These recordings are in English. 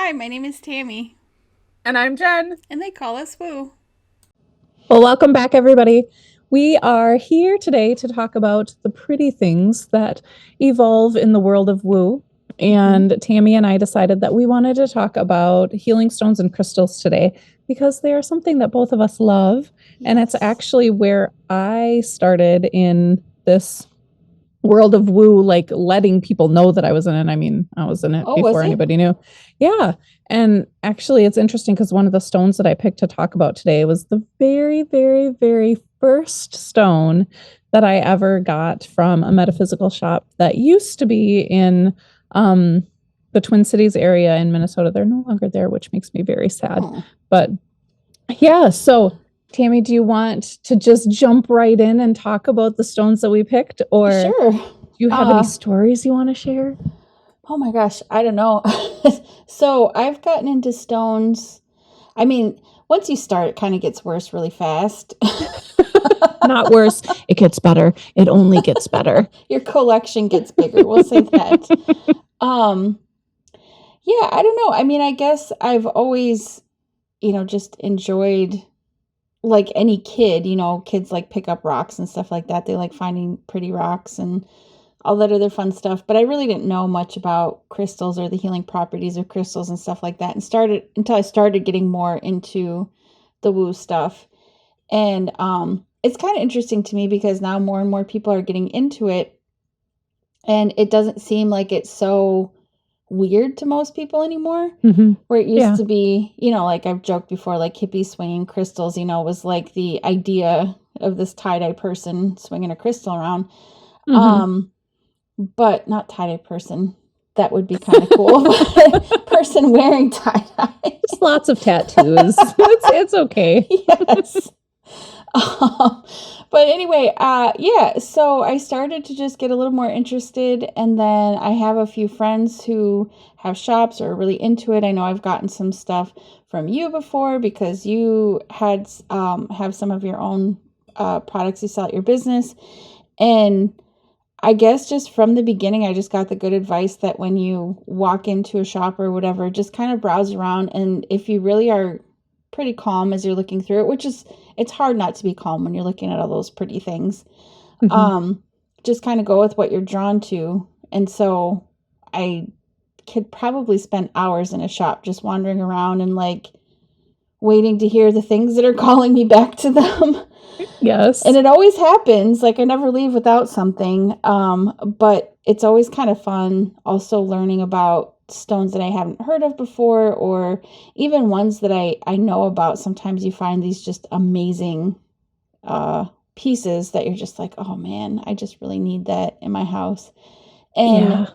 Hi, my name is Tammy, And I'm Jen. and they call us Woo. Well, welcome back, everybody. We are here today to talk about the pretty things that evolve in the world of woo. And Tammy and I decided that we wanted to talk about healing stones and crystals today because they are something that both of us love. And it's Yes. actually where I started in this world of woo, like letting people know that I was in it. I mean, I was in it Oh, was before it? anybody knew. Yeah. And actually, it's interesting because one of the stones that I picked to talk about today was the very, very, very first stone that I ever got from a metaphysical shop that used to be in the Twin Cities area in Minnesota. They're no longer there, which makes me very sad. Oh. But yeah, so Tammy, do you want to just jump right in and talk about the stones that we picked? Or Sure. do you have any stories you want to share? Oh my gosh, I don't know. So I've gotten into stones. I mean, once you start, it kind of gets worse really fast. Not worse. It gets better. It only gets better. Your collection gets bigger. We'll say that. Um, yeah, I don't know. I mean, I guess I've always, just enjoyed like any kid, kids like pick up rocks and stuff like that. They like finding pretty rocks and all that other fun stuff. But I really didn't know much about crystals or the healing properties of crystals and stuff like that, and started until I started getting more into the woo stuff. And it's kind of interesting to me because now more and more people are getting into it, and it doesn't seem like it's so weird to most people anymore. Mm-hmm. Where it used Yeah. to be, like I've joked before, like hippies swinging crystals, was like the idea of this tie-dye person swinging a crystal around. Mm-hmm. But not tie-dye person. That would be kind of cool. Person wearing tie-dye. Just lots of tattoos. It's okay. Yes. But anyway, yeah, so I started to just get a little more interested, and then I have a few friends who have shops or are really into it. I know I've gotten some stuff from you before because you had have some of your own products you sell at your business, and I guess just from the beginning, I just got the good advice that when you walk into a shop or whatever, just kind of browse around. And if you really are pretty calm as you're looking through it, it's hard not to be calm when you're looking at all those pretty things. Mm-hmm. Just kind of go with what you're drawn to. And so I could probably spend hours in a shop just wandering around and like waiting to hear the things that are calling me back to them. Yes. And it always happens. Like I never leave without something. But it's always kind of fun also learning about stones that I haven't heard of before, or even ones that I know about. Sometimes you find these just amazing pieces that you're just like, oh man, I just really need that in my house. And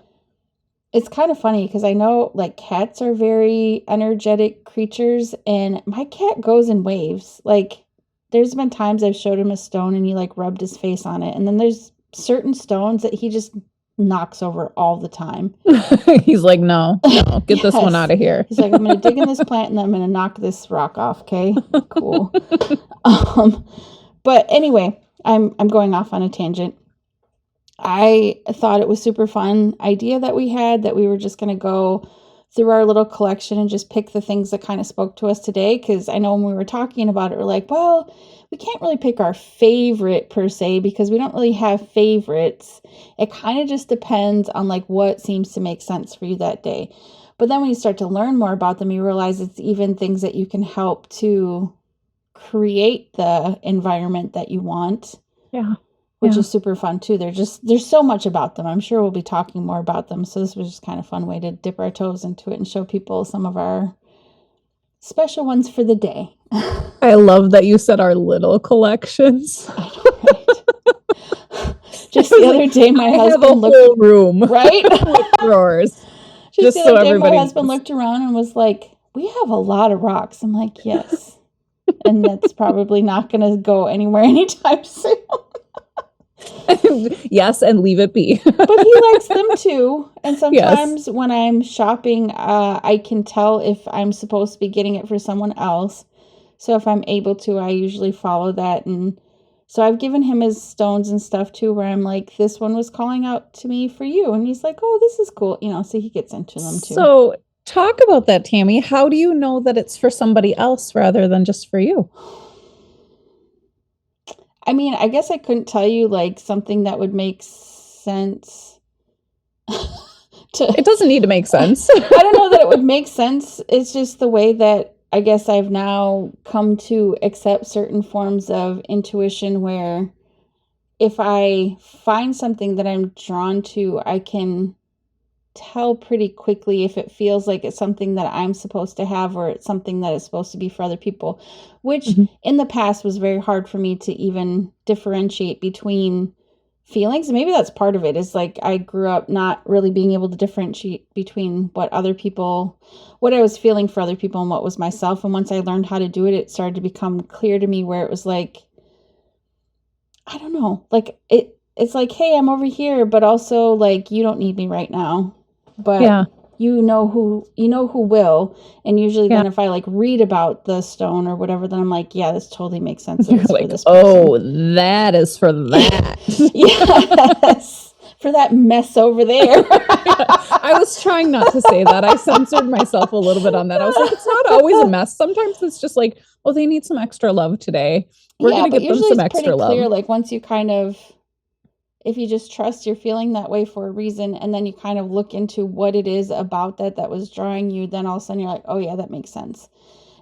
it's kind of funny because I know like cats are very energetic creatures, and my cat goes in waves. Like there's been times I've showed him a stone and he like rubbed his face on it. And then there's certain stones that he just knocks over all the time. He's like, no, get this one out of here. He's like, I'm going to dig in this plant and then I'm going to knock this rock off. Okay, cool. But anyway, I'm going off on a tangent. I thought it was super fun idea that we had, that we were just going to go through our little collection and just pick the things that kind of spoke to us today. Because I know when we were talking about it, we're like, well, we can't really pick our favorite per se because we don't really have favorites. It kind of just depends on like what seems to make sense for you that day. But then when you start to learn more about them, you realize it's even things that you can help to create the environment that you want. Yeah. Which is super fun too. There's so much about them. I'm sure we'll be talking more about them. So this was just kind of a fun way to dip our toes into it and show people some of our special ones for the day. I love that you said our little collections. Right. Just the other day, my husband looked whole room, right with drawers. Just the other day, my husband looked around and was like, "We have a lot of rocks." I'm like, "Yes," and that's probably not going to go anywhere anytime soon. Yes, and leave it be. But he likes them too. And sometimes when I'm shopping, I can tell if I'm supposed to be getting it for someone else. So if I'm able to, I usually follow that. And so I've given him his stones and stuff too, where I'm like, this one was calling out to me for you. And he's like, oh, this is cool. So he gets into them too. So Talk about that, Tammy. How do you know that it's for somebody else rather than just for you? I mean, I guess I couldn't tell you like something that would make sense It to doesn't need to make sense. I don't know that it would make sense. It's just the way that I guess I've now come to accept certain forms of intuition where if I find something that I'm drawn to, I can tell pretty quickly if it feels like it's something that I'm supposed to have or it's something that is supposed to be for other people, which Mhm. in the past was very hard for me to even differentiate between feelings. Maybe that's part of it is like I grew up not really being able to differentiate between what I was feeling for other people and what was myself. And once I learned how to do it, it started to become clear to me where it was like, I don't know, like it's like, hey, I'm over here, but also like you don't need me right now. But Yeah. you know who will. And usually Yeah. then if I like read about the stone or whatever, then I'm like, yeah, this totally makes sense that You're it's for like, this person. oh, that is for that. Yes. For that mess over there. I was trying not to say that. I censored myself a little bit on that. I was like, it's not always a mess. Sometimes it's just like, oh, they need some extra love today. We're Yeah, going to but give them usually some it's pretty extra love. clear. Like once you kind of, if you just trust you're feeling that way for a reason, and then you kind of look into what it is about that was drawing you, then all of a sudden you're like, oh yeah, that makes sense.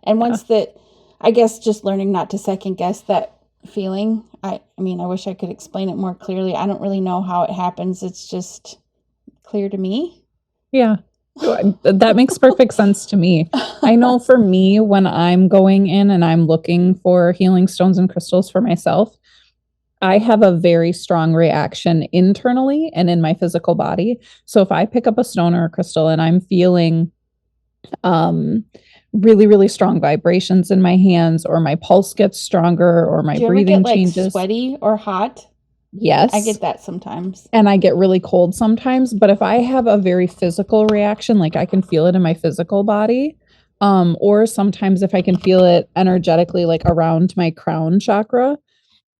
And Yeah. once that, I guess just learning not to second guess that feeling. I mean, I wish I could explain it more clearly. I don't really know how it happens. It's just clear to me. Yeah. That makes perfect sense to me. I know for me, when I'm going in and I'm looking for healing stones and crystals for myself, I have a very strong reaction internally and in my physical body. So if I pick up a stone or a crystal and I'm feeling um, really, really strong vibrations in my hands, or my pulse gets stronger, or my Do you ever get breathing like changes, sweaty or hot? I yes. get that sometimes. And I get really cold sometimes. But if I have a very physical reaction, like I can feel it in my physical body, or sometimes if I can feel it energetically, like around my crown chakra,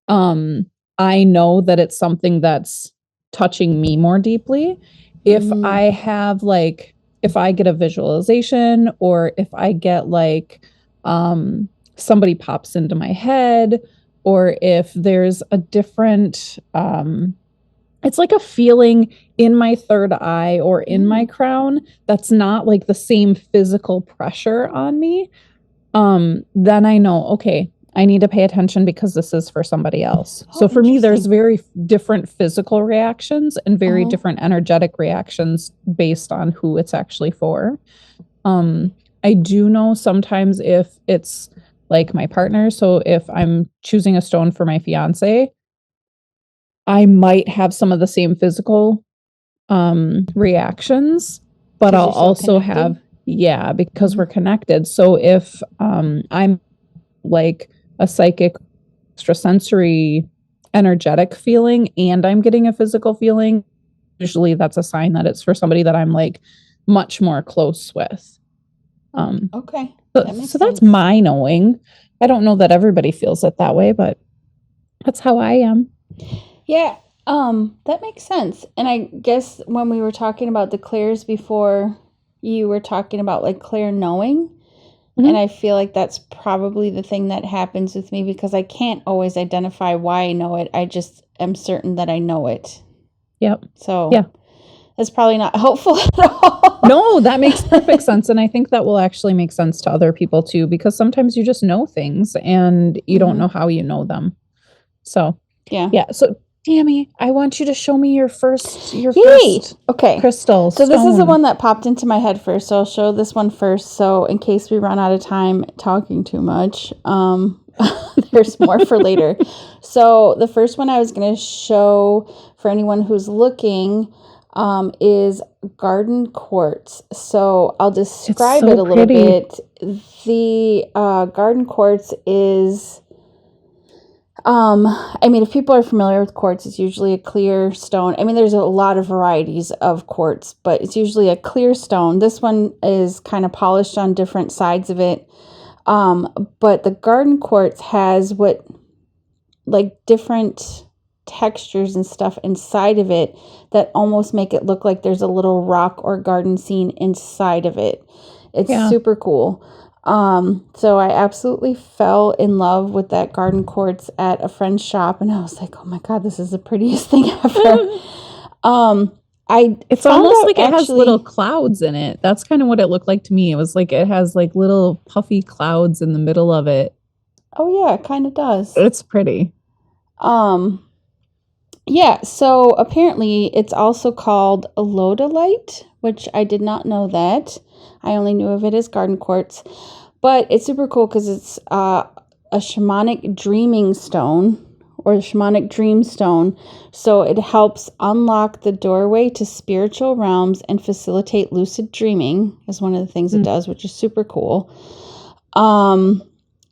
um, I know that it's something that's touching me more deeply. If Mm. I have like, if I get a visualization, or if I get like somebody pops into my head, or if there's a different it's like a feeling in my third eye or in my crown that's not like the same physical pressure on me, then I know, okay, I need to pay attention because this is for somebody else. Oh, So for me, there's interesting. very different physical reactions and very Uh-huh. different energetic reactions based on who it's actually for. Um, I do know sometimes if it's like my partner, so if I'm choosing a stone for my fiance, I might have some of the same physical reactions, but Because I'll you're so also connected. have, yeah, because Mhm. we're connected. So if I'm like a psychic, extrasensory, energetic feeling, and I'm getting a physical feeling, usually that's a sign that it's for somebody that I'm like much more close with. Um, Okay, so, that makes so that's sense. my knowing. I don't know that everybody feels it that way, but that's how I am. Yeah, that makes sense. And I guess when we were talking about the clairs before, you were talking about like clear knowing. And Mhm. I feel like that's probably the thing that happens with me because I can't always identify why I know it. I just am certain that I know it. Yep. Yeah. So that's probably not helpful at all. No, that makes perfect sense. And I think that will actually make sense to other people too, because sometimes you just know things and you don't know Hmm. how you know them. So, Yeah. yeah. So, Tammy, I want you to show me your Yay! first Okay. crystal So this is the stone. one that popped into my head first. So I'll show this one first. So in case we run out of time talking too much, there's more for later. So the first one I was going to show for anyone who's looking is garden quartz. So I'll It's describe it so a little pretty. bit. The garden quartz is I mean, if people are familiar with quartz, it's usually a clear stone. I mean, there's a lot of varieties of quartz, but it's usually a clear stone. This one is kind of polished on different sides of it. But the garden quartz has what, like different. textures and stuff inside of it that almost make it look like there's a little rock or garden scene inside of it. It's super cool. So I absolutely fell in love with that garden quartz at a friend's shop, and I was like, oh my God, this is the prettiest thing ever. It's almost like it has little clouds in it. That's kind of what it looked like to me. It was like it has like little puffy clouds in the middle of it. Oh yeah, it kind of does. It's pretty. Yeah, so apparently it's also called a Lodalite, which I did not know that. I only knew of it as garden quartz. But it's super cool because it's a shamanic dreaming stone, or a shamanic dream stone. So it helps unlock the doorway to spiritual realms and facilitate lucid dreaming is one of the things it does, which is super cool.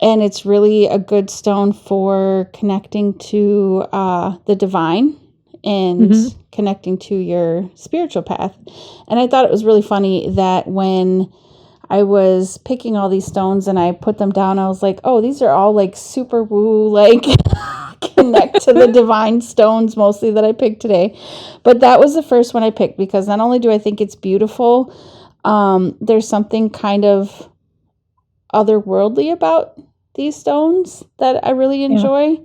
And it's really a good stone for connecting to the divine and connecting to your spiritual path. And I thought it was really funny that when I was picking all these stones and I put them down, I was like, oh, these are all like super woo, like connect to the divine stones mostly that I picked today. But that was the first one I picked because not only do I think it's beautiful, there's something kind of otherworldly about these stones that I really enjoy.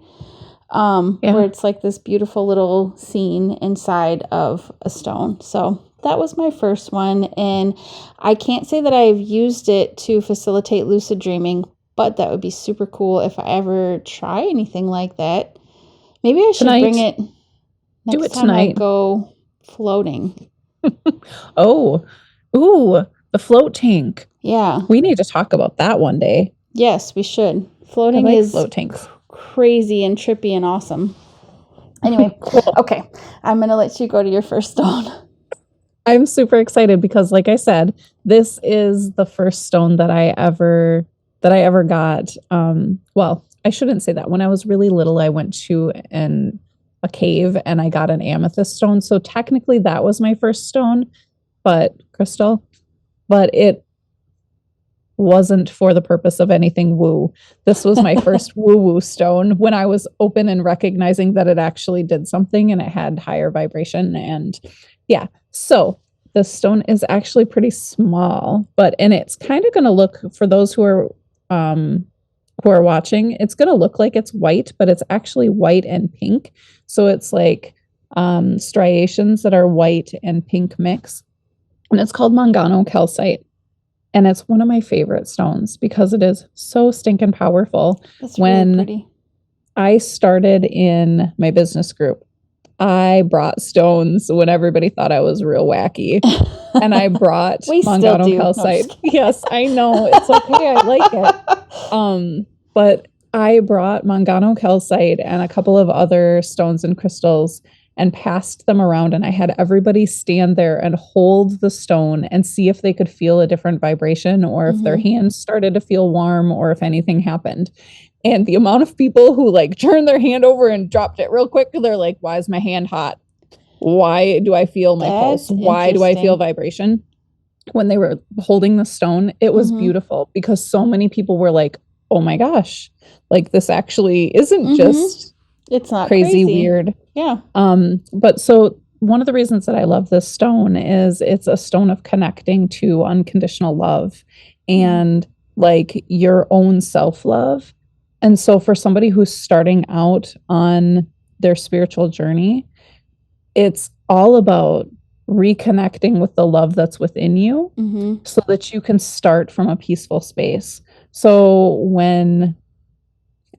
Where it's like this beautiful little scene inside of a stone. So that was my first one, and I can't say that I've used it to facilitate lucid dreaming, but that would be super cool if I ever try anything like that. Maybe I should bring it next time I go floating. Ooh, the float tank. Yeah. We need to talk about that one day. Yes, we should. Floating is float tanks. Crazy and trippy and awesome. Anyway, cool. Okay. I'm going to let you go to your first stone. I'm super excited because, like I said, this is the first stone that I ever got. Well, I shouldn't say that. When I was really little, I went to a cave and I got an amethyst stone. So technically that was my first stone, crystal, but it wasn't for the purpose of anything woo. This was my first woo-woo stone when I was open and recognizing that it actually did something and it had higher vibration. And yeah, so the stone is actually pretty small, and it's kind of going to look, for those who are watching, it's going to look like it's white, but it's actually white and pink. So it's like striations that are white and pink mix. And it's called Mangano Calcite. And it's one of my favorite stones because it is so stinking powerful. That's really pretty. I started in my business group, I brought stones when everybody thought I was real wacky. And I brought Mangano Calcite. No, yes, I know. It's okay. I like it. But I brought Mangano Calcite and a couple of other stones and crystals and passed them around, and I had everybody stand there and hold the stone and see if they could feel a different vibration, or if their hands started to feel warm, or if anything happened. And the amount of people who like turned their hand over and dropped it real quick, they're like, why is my hand hot? Why do I feel my pulse? Why do I feel vibration? When they were holding the stone, it was beautiful because so many people were like, oh my gosh, like this actually isn't just it's not crazy weird. Yeah. But so one of the reasons that I love this stone is it's a stone of connecting to unconditional love and like your own self-love. And so for somebody who's starting out on their spiritual journey, it's all about reconnecting with the love that's within you so that you can start from a peaceful space. So when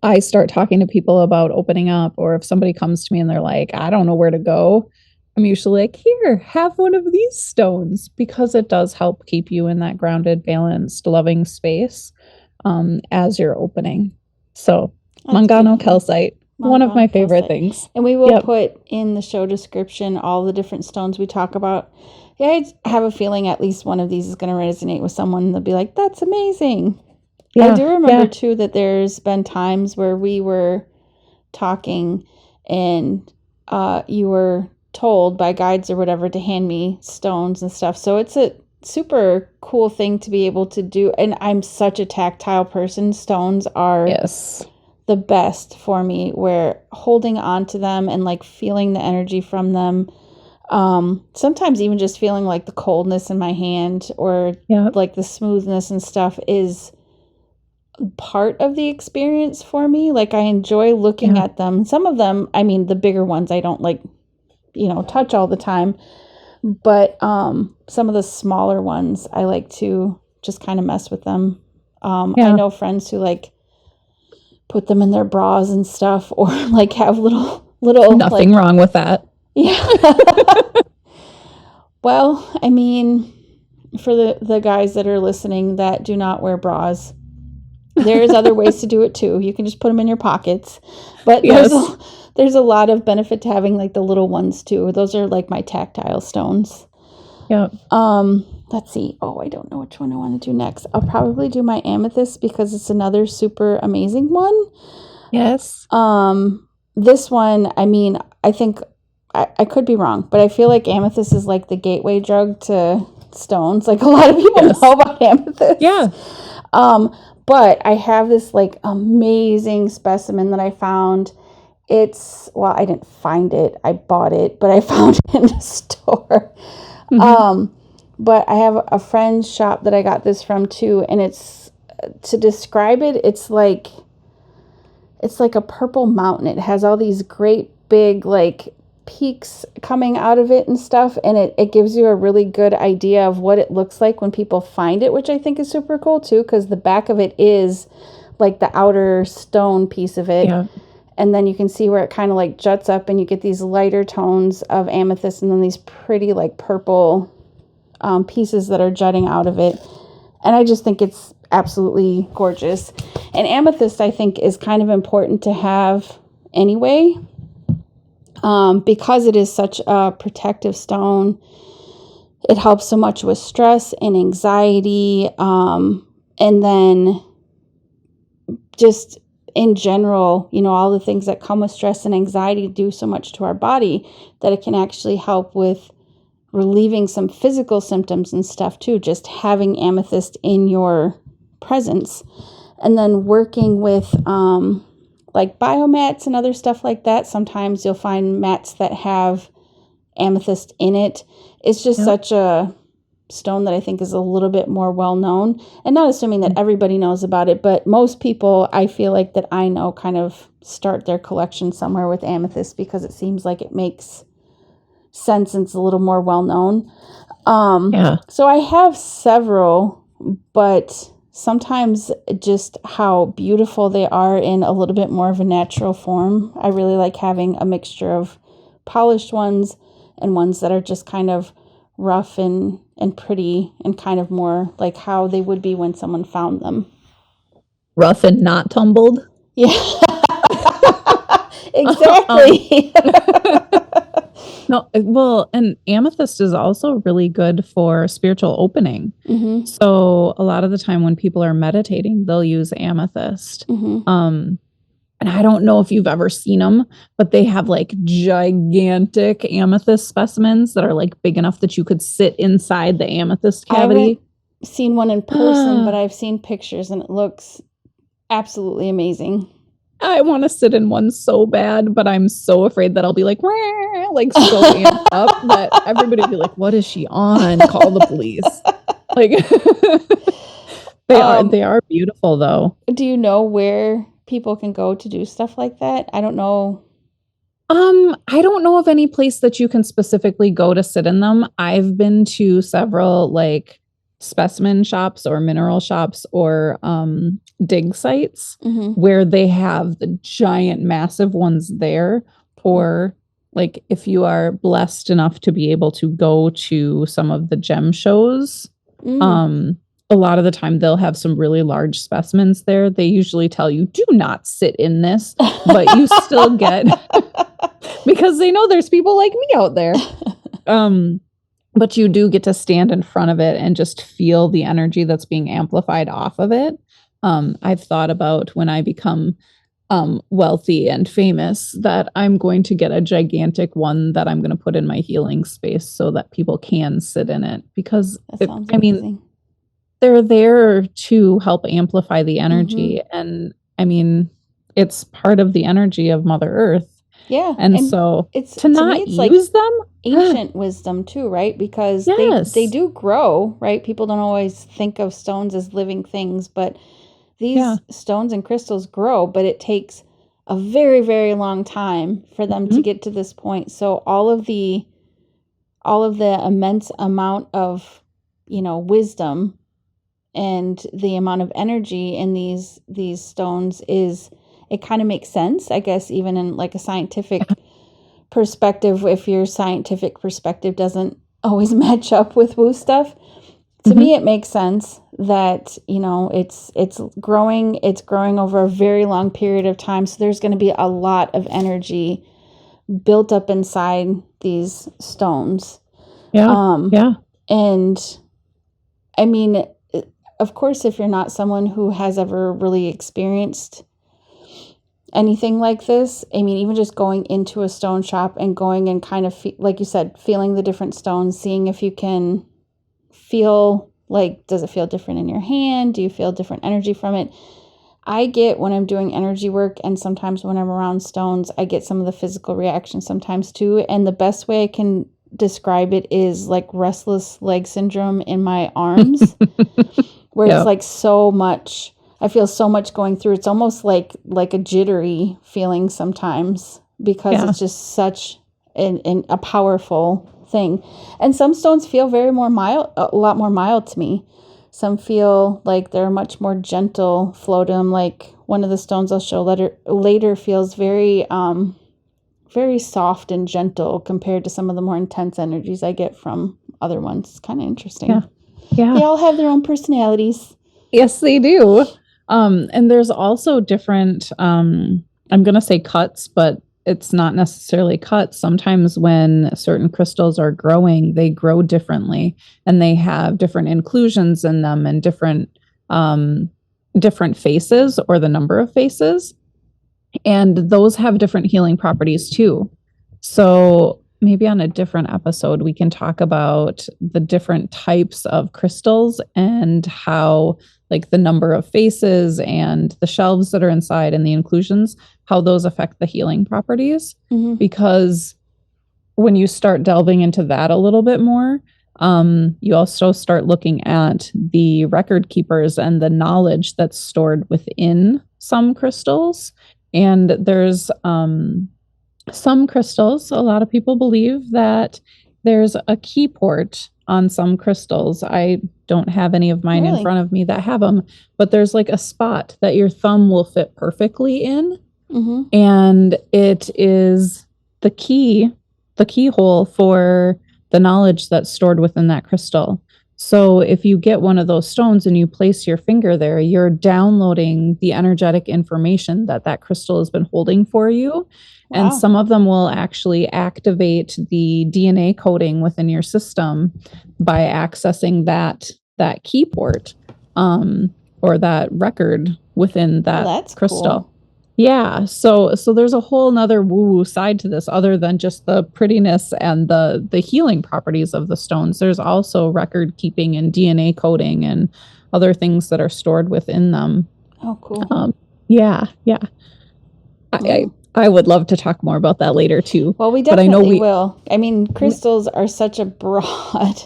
I start talking to people about opening up, or if somebody comes to me and they're like, I don't know where to go, I'm usually like, here, have one of these stones, because it does help keep you in that grounded, balanced, loving space as you're opening. So Mangano Calcite, one of my favorite things. And we will put in the show description all the different stones we talk about. Yeah, I have a feeling at least one of these is going to resonate with someone, and they'll be like, that's amazing. Yeah, I do remember too that there's been times where we were talking and you were told by guides or whatever to hand me stones and stuff. So it's a super cool thing to be able to do. And I'm such a tactile person. Stones are the best for me, where holding on to them and like feeling the energy from them, sometimes even just feeling like the coldness in my hand or like the smoothness and stuff is part of the experience for me. Like, I enjoy looking at them. Some of them, I mean, the bigger ones I don't like, touch all the time, but some of the smaller ones I like to just kind of mess with them. I know friends who like put them in their bras and stuff, or like have little nothing wrong with that. Yeah. Well, I mean, for the guys that are listening that do not wear bras, there's other ways to do it too. You can just put them in your pockets, but there's a lot of benefit to having like the little ones too. Those are like my tactile stones. Yeah. Let's see. Oh, I don't know which one I want to do next. I'll probably do my amethyst because it's another super amazing one. Yes. This one, I mean, I think I could be wrong, but I feel like amethyst is like the gateway drug to stones. Like, a lot of people know about amethyst. Yeah. But I have this like amazing specimen that I found. I didn't find it. I bought it, but I found it in the store. Mm-hmm. But I have a friend's shop that I got this from too, and to describe it, it's like a purple mountain. It has all these great big like peaks coming out of it and stuff, and it gives you a really good idea of what it looks like when people find it, which I think is super cool too, because the back of it is like the outer stone piece of it. Yeah. And then you can see where it kind of like juts up, and you get these lighter tones of amethyst, and then these pretty like purple pieces that are jutting out of it. And I just think it's absolutely gorgeous. And amethyst, I think, is kind of important to have anyway, because it is such a protective stone. It helps so much with stress and anxiety, and then just in general, all the things that come with stress and anxiety do so much to our body that it can actually help with relieving some physical symptoms and stuff too, just having amethyst in your presence. And then working with like biomats and other stuff like that, sometimes you'll find mats that have amethyst in it. It's just such a stone that I think is a little bit more well known, and not assuming that everybody knows about it, but most people I feel like that I know kind of start their collection somewhere with amethyst because it seems like it makes sense and it's a little more well known. So I have several, but sometimes just how beautiful they are in a little bit more of a natural form. I really like having a mixture of polished ones and ones that are just kind of rough and pretty and kind of more like how they would be when someone found them. Rough and not tumbled? Yeah. Exactly. No, well, and amethyst is also really good for spiritual opening. Mm-hmm. So a lot of the time when people are meditating, they'll use amethyst. Mm-hmm. And I don't know if you've ever seen them, but they have like gigantic amethyst specimens that are like big enough that you could sit inside the amethyst cavity. I haven't seen one in person, but I've seen pictures and it looks absolutely amazing. I want to sit in one so bad, but I'm so afraid that I'll be like so amped up that everybody will be like, what is she on? Call the police. Like, they are beautiful though. Do you know where people can go to do stuff like that? I don't know. I don't know of any place that you can specifically go to sit in them. I've been to several like specimen shops or mineral shops or dig sites where they have the giant massive ones there, or like if you are blessed enough to be able to go to some of the gem shows, a lot of the time they'll have some really large specimens there. They usually tell you, do not sit in this, but you still get, because they know there's people like me out there. But you do get to stand in front of it and just feel the energy that's being amplified off of it. I've thought about when I become wealthy and famous that I'm going to get a gigantic one that I'm going to put in my healing space so that people can sit in it, because I mean, they're there to help amplify the energy. And I mean, it's part of the energy of Mother Earth. Yeah. And And so it's, to to me, not it's like use them, ancient wisdom too, right? Because they yes. do grow, right? People don't always think of stones as living things, but Yeah. these stones and crystals grow, but it takes a very, very long time for them to Mhm. get to this point. So all of the immense amount of, wisdom and the amount of energy in these stones is, it kind of makes sense, I guess, even in like a scientific perspective, if your scientific perspective doesn't always match up with woo stuff. To Mhm. me, it makes sense that, it's growing over a very long period of time. So there's going to be a lot of energy built up inside these stones. Yeah. Um, Yeah. and I mean, of course, if you're not someone who has ever really experienced anything like this, I mean, even just going into a stone shop and going and kind of, like you said, feeling the different stones, seeing if you can feel like, does it feel different in your hand? Do you feel different energy from it? I get, when I'm doing energy work, and sometimes when I'm around stones, I get some of the physical reactions sometimes too. And the best way I can describe it is like restless leg syndrome in my arms, where it's Yeah. like so much, I feel so much going through. It's almost like a jittery feeling sometimes, because Yeah. it's just such a powerful thing. And some stones feel a lot more mild to me. Some feel like they're much more gentle flow to them. Like one of the stones I'll show later feels very very soft and gentle compared to some of the more intense energies I get from other ones. It's kind of Yeah. interesting. Yeah. They all have their own personalities. Yes, they do. And there's also different, I'm going to say cuts, but it's not necessarily cuts. Sometimes when certain crystals are growing, they grow differently and they have different inclusions in them and different faces or the number of faces. And those have different healing properties too. So maybe on a different episode, we can talk about the different types of crystals and how, like, the number of faces and the shelves that are inside and the inclusions, how those affect the healing properties. Mm-hmm. Because when you start delving into that a little bit more, you also start looking at the record keepers and the knowledge that's stored within some crystals. And there's some crystals, a lot of people believe that there's a key port on some crystals. I don't have any of mine in Really? front of me that have them, but there's like a spot that your thumb will fit perfectly in. Mm-hmm. And it is the keyhole for the knowledge that's stored within that crystal. So if you get one of those stones and you place your finger there, you're downloading the energetic information that that crystal has been holding for you. And Wow. some of them will actually activate the DNA coding within your system by accessing that key port, or that record within Well, that that's crystal. cool. Yeah, so there's a whole nother woo-woo side to this, other than just the prettiness and the healing properties of the stones. There's also record keeping and DNA coding and other things that are stored within them. Oh, cool. Yeah, yeah. I would love to talk more about that later too. Well, we But I know definitely will. I mean, crystals are such a broad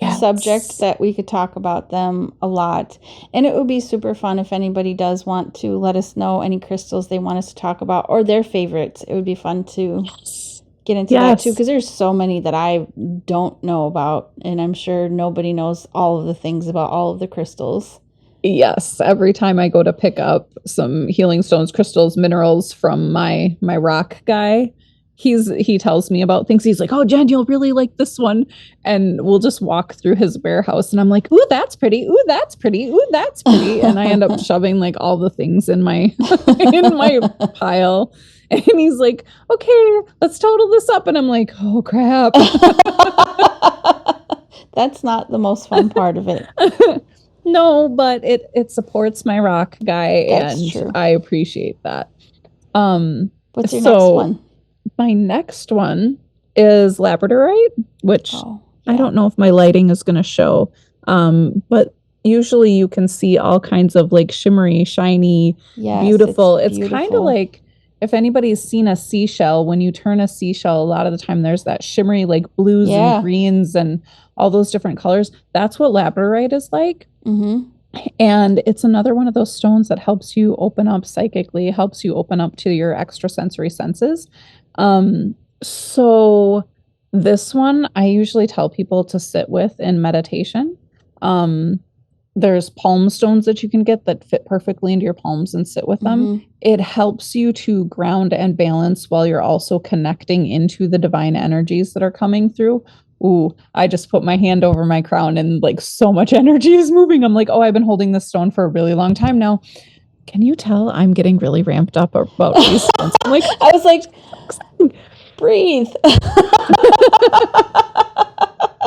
yes. subject that we could talk about them a lot. And it would be super fun if anybody does want to let us know any crystals they want us to talk about or their favorites. It would be fun to get into that too, because there's so many that I don't know about, and I'm sure nobody knows all of the things about all of the crystals. Yes, every time I go to pick up some healing stones, crystals, minerals from my rock guy, he tells me about things. He's like, "Oh, Jen, you'll really like this one." And we'll just walk through his warehouse and I'm like, "Ooh, that's pretty. Ooh, that's pretty. Ooh, that's pretty." And I end up shoving like all the things in my in my pile. And he's like, "Okay, let's total this up." And I'm like, "Oh, crap." That's not the most fun part of it. No, but it supports my rock guy. That's And true. I appreciate that. What's your next So one? my next one is Labradorite, which Oh, I yeah. don't know if my lighting is going to show. But usually you can see all kinds of like shimmery, shiny, Yes, it's beautiful. It's kind of beautiful. like if anybody's seen a seashell, when you turn a seashell, a lot of the time there's that shimmery like blues and Yeah. greens and all those different colors. That's what labradorite is like. Mm-hmm. And it's another one of those stones that helps you open up psychically, helps you open up to your extrasensory senses. So this one I usually tell people to sit with in meditation. Um, there's palm stones that you can get that fit perfectly into your palms and sit with them. Mm-hmm. It helps you to ground and balance while you're also connecting into the divine energies that are coming through. Ooh, I just put my hand over my crown and like so much energy is moving. I'm like, oh, I've been holding this stone for a really long time now. Can you tell I'm getting really ramped up about these stones? I'm like, I was like, breathe.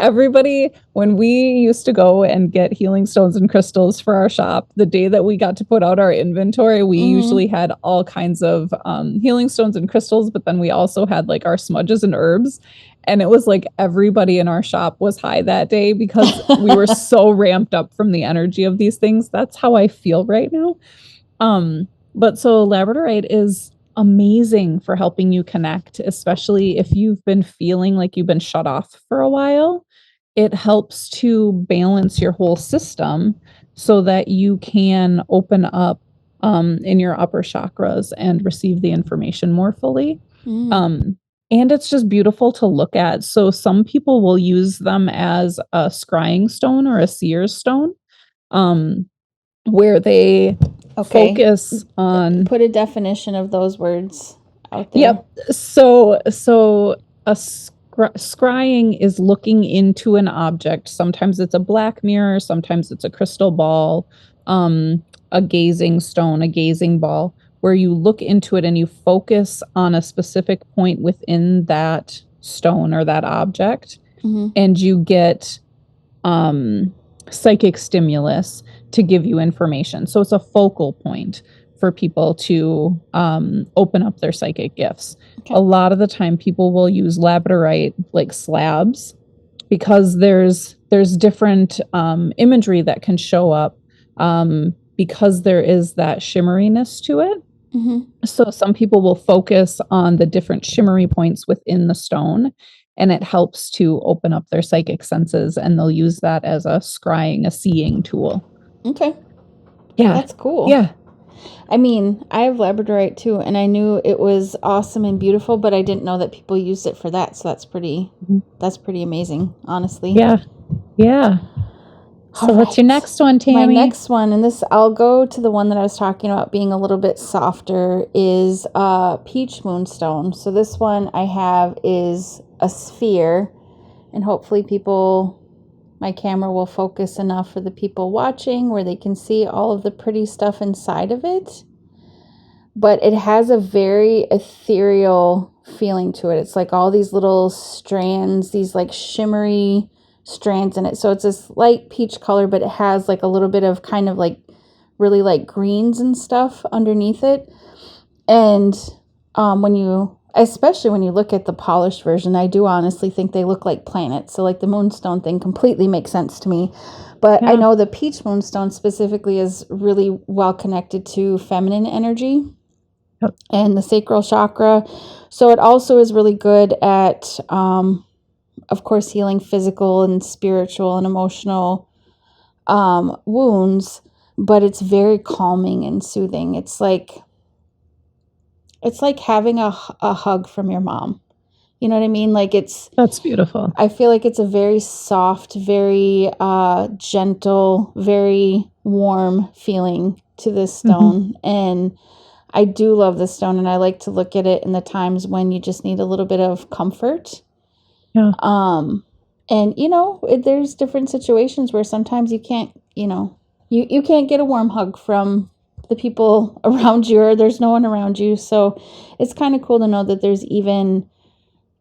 everybody, when we used to go and get healing stones and crystals for our shop, the day that we got to put out our inventory, we usually had all kinds of healing stones and crystals, but then we also had like our smudges and herbs. And it was like everybody in our shop was high that day because we were so ramped up from the energy of these things. That's how I feel right now. But so labradorite is amazing for helping you connect, especially if you've been feeling like you've been shut off for a while. It helps to balance your whole system so that you can open up in your upper chakras and receive the information more fully. And it's just beautiful to look at. So some people will use them as a scrying stone or a seer's stone, where they focus on. Put a definition of those words out there. Yep. So a scrying is looking into an object. Sometimes it's a black mirror, sometimes it's a crystal ball, a gazing stone, a gazing ball, where you look into it and you focus on a specific point within that stone or that object, and you get psychic stimulus to give you information. So it's a focal point for people to open up their psychic gifts. Okay. A lot of the time people will use labradorite like slabs because there's different imagery that can show up because there is that shimmeriness to it. So some people will focus on the different shimmery points within the stone, and it helps to open up their psychic senses, and they'll use that as a scrying, a seeing tool. Okay. Yeah. That's cool. Yeah. I mean, I have labradorite too, and I knew it was awesome and beautiful, but I didn't know that people used it for that. So that's pretty amazing, honestly. Yeah. Yeah. So what's your next one, Tammy? My next one, and this, I'll go to the one that I was talking about being a little bit softer, is peach moonstone. So this one I have is a sphere, and hopefully my camera will focus enough for the people watching where they can see all of the pretty stuff inside of it. But it has a very ethereal feeling to it. It's like all these little strands, these like shimmery strands in it. So it's this light peach color, but it has like a little bit of kind of like really like greens and stuff underneath it. And especially when you look at the polished version, I do honestly think they look like planets. So like the moonstone thing completely makes sense to me. But yeah. I know the peach moonstone specifically is really well connected to feminine energy and the sacral chakra. So it also is really good at, of course, healing physical and spiritual and emotional wounds, but it's very calming and soothing. It's like having a hug from your mom. You know what I mean? Like that's beautiful. I feel like it's a very soft, very gentle, very warm feeling to this stone. And I do love this stone, and I like to look at it in the times when you just need a little bit of comfort. Yeah. And there's different situations where sometimes you can't, you can't get a warm hug from the people around you, or there's no one around you. So it's kind of cool to know that there's even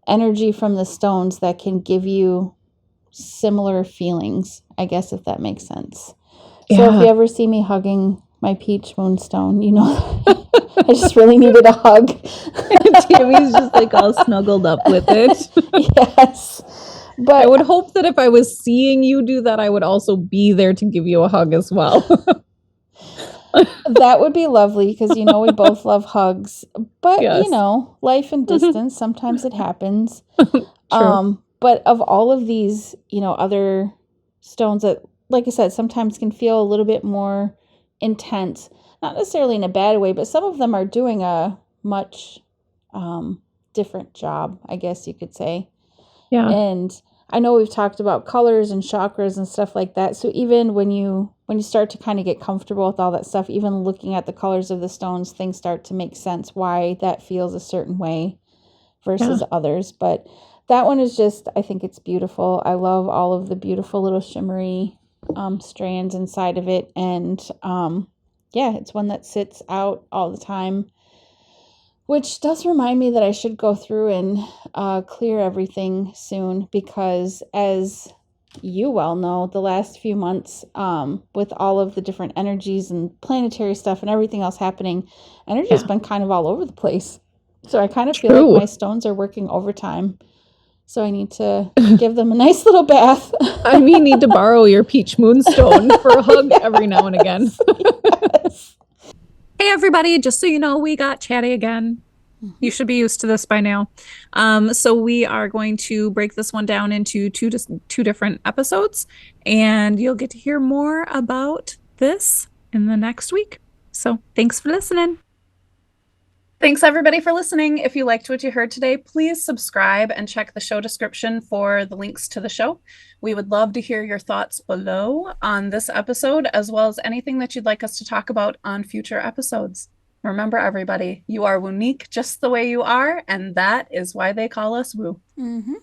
energy from the stones that can give you similar feelings, I guess, if that makes sense. Yeah. So if you ever see me hugging my peach moonstone, I just really needed a hug. Tammy's just like all snuggled up with it. Yes. I would But hope that if I was seeing you do that, I would also be there to give you a hug as well. that would be lovely because, we both love hugs. But, Yes. life and distance, sometimes it happens. True. But of all of these, other stones that, like I said, sometimes can feel a little bit more intense, not necessarily in a bad way, but some of them are doing a much different job, I guess you could say. Yeah. And I know we've talked about colors and chakras and stuff like that. So even when you start to kind of get comfortable with all that stuff, even looking at the colors of the stones, things start to make sense why that feels a certain way versus others. But that one is just, I think it's beautiful. I love all of the beautiful little shimmery strands inside of it. And it's one that sits out all the time, which does remind me that I should go through and clear everything soon because, as you well know, the last few months, with all of the different energies and planetary stuff and everything else happening, energy has been kind of all over the place. So I kind of feel like my stones are working overtime. So I need to give them a nice little bath. I need to borrow your peach moonstone for a hug every now and again. Yes. Hey, everybody, just so you know, we got chatty again. You should be used to this by now. So we are going to break this one down into two different episodes, and you'll get to hear more about this in the next week. So thanks for listening. Thanks, everybody, for listening. If you liked what you heard today, please subscribe and check the show description for the links to the show. We would love to hear your thoughts below on this episode, as well as anything that you'd like us to talk about on future episodes. Remember, everybody, you are unique just the way you are, and that is why they call us Woo. Mm-hmm.